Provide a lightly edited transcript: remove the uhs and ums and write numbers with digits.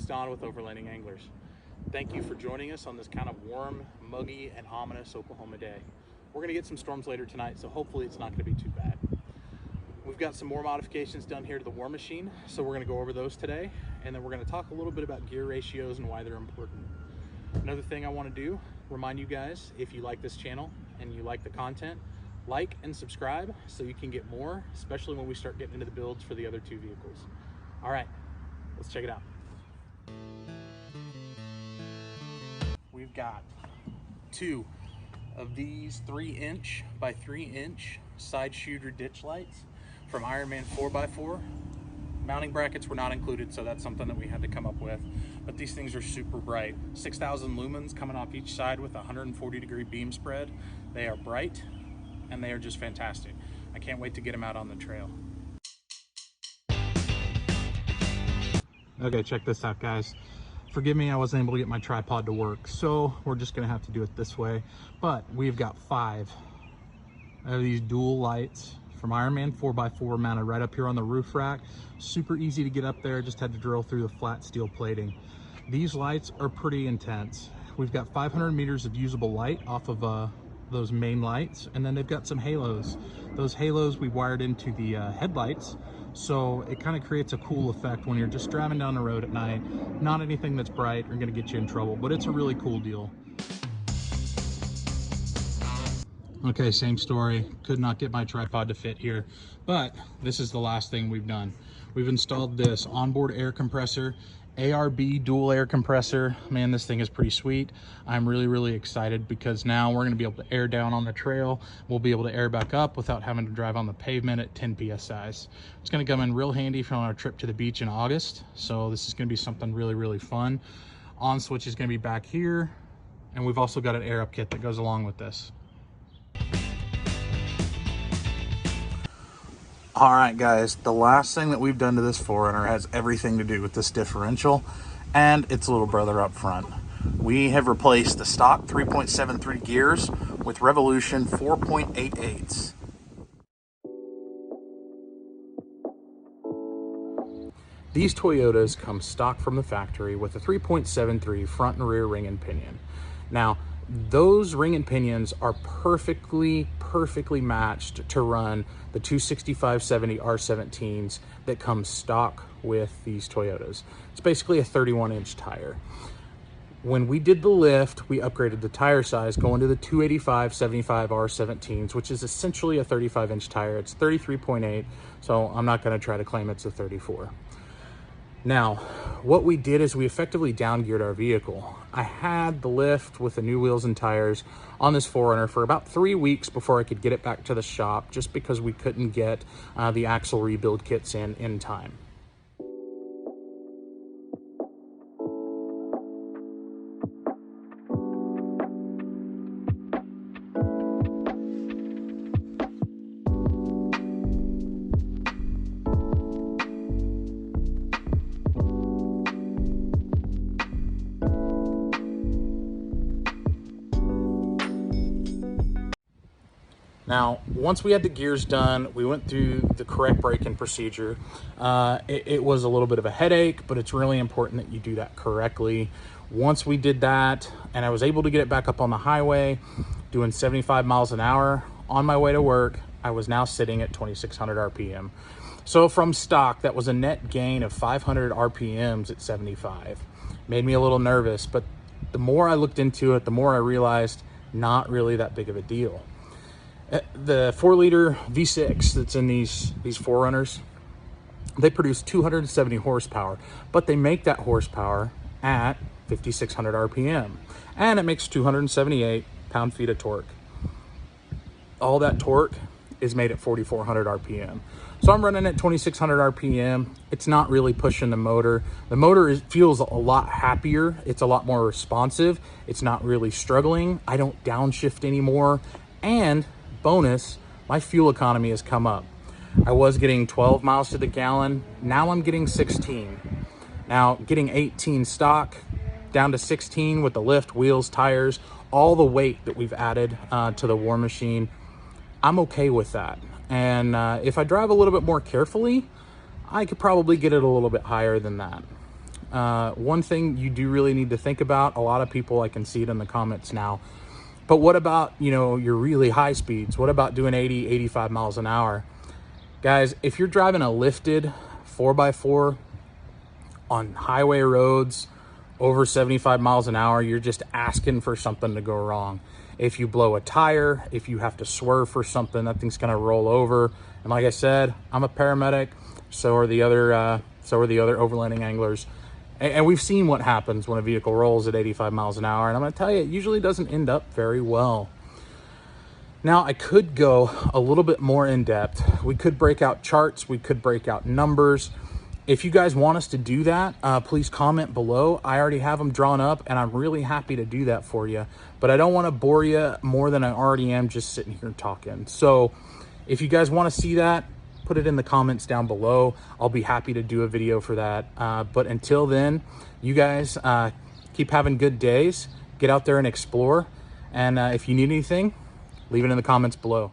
Don with Overlanding Anglers. Thank you for joining us on this kind of warm, muggy, and ominous Oklahoma day. We're going to get some storms later tonight, so hopefully it's not going to be too bad. We've got some more modifications done here to the War Machine, so we're going to go over those today, and then we're going to talk a little bit about gear ratios and why they're important. Another thing I want to do, remind you guys, if you like this channel and you like the content, like and subscribe so you can get more, especially when we start getting into the builds for the other two vehicles. All right, let's check it out. We've got two of these 3" by 3" side shooter ditch lights from Ironman 4x4. Mounting brackets were not included, so that's something that we had to come up with. But these things are super bright. 6,000 lumens coming off each side with a 140-degree beam spread. They are bright and they are just fantastic. I can't wait to get them out on the trail. Okay, check this out, guys. Forgive me, I wasn't able to get my tripod to work, so we're just gonna have to do it this way. But we've got 5 of these dual lights from Ironman 4x4 mounted right up here on the roof rack. Super easy to get up there, just had to drill through the flat steel plating. These lights are pretty intense. We've got 500 meters of usable light off of those main lights, and then they've got some halos. Those halos we wired into the headlights, so it kind of creates a cool effect when you're just driving down the road at night. Not anything that's bright or gonna get you in trouble, but it's a really cool deal. Okay, same story. Could not get my tripod to fit here, but this is the last thing we've done. We've installed this onboard air compressor, ARB dual air compressor. Man, this thing is pretty sweet. I'm really excited because now we're gonna be able to air down on the trail. We'll be able to air back up without having to drive on the pavement at 10 PSIs. It's gonna come in real handy for our trip to the beach in August. So this is gonna be something really fun. On switch is gonna be back here. And we've also got an air up kit that goes along with this. All right, guys, the last thing that we've done to this 4Runner has everything to do with this differential and its little brother up front. We have replaced the stock 3.73 gears with Revolution 4.88s. These Toyotas come stock from the factory with a 3.73 front and rear ring and pinion. Now, those ring and pinions are perfectly matched to run the 265/70 R17s that come stock with these Toyotas. It's basically a 31-inch tire. When we did the lift, we upgraded the tire size going to the 285/75 R17s, which is essentially a 35-inch tire. It's 33.8, so I'm not going to try to claim it's a 34. Now, what we did is we effectively down-geared our vehicle. I had the lift with the new wheels and tires on this 4Runner for about 3 weeks before I could get it back to the shop, just because we couldn't get the axle rebuild kits in time. Now, once we had the gears done, we went through the correct braking procedure. It was a little bit of a headache, but it's really important that you do that correctly. Once we did that, and I was able to get it back up on the highway, doing 75 miles an hour on my way to work, I was now sitting at 2,600 RPM. So from stock, that was a net gain of 500 RPMs at 75. Made me a little nervous, but the more I looked into it, the more I realized not really that big of a deal. The 4-liter V6 that's in these 4Runners, they produce 270 horsepower, but they make that horsepower at 5,600 RPM, and it makes 278 pound-feet of torque. All that torque is made at 4,400 RPM. So I'm running at 2,600 RPM. It's not really pushing the motor. The motor feels a lot happier. It's a lot more responsive. It's not really struggling. I don't downshift anymore. And bonus, my fuel economy has come up. I was getting 12 miles to the gallon. Now I'm getting 16. Now getting 18 stock down to 16 with the lift, wheels, tires, all the weight that we've added to the War Machine, I'm okay with that. And if I drive a little bit more carefully, I could probably get it a little bit higher than that. One thing you do really need to think about, a lot of people, I can see it in the comments now, but what about, you know, your really high speeds? What about doing 80, 85 miles an hour? Guys, if you're driving a lifted 4x4 on highway roads over 75 miles an hour, you're just asking for something to go wrong. If you blow a tire, if you have to swerve for something, that thing's gonna roll over. And like I said, I'm a paramedic, so are the other overlanding anglers. And we've seen what happens when a vehicle rolls at 85 miles an hour. And I'm gonna tell you, it usually doesn't end up very well. Now, I could go a little bit more in depth. We could break out charts, we could break out numbers. If you guys want us to do that, please comment below. I already have them drawn up, and I'm really happy to do that for you. But I don't want to bore you more than I already am just sitting here talking. So if you guys want to see that, put it in the comments down below. I'll be happy to do a video for that. But until then, you guys keep having good days. Get out there and explore. And if you need anything, leave it in the comments below.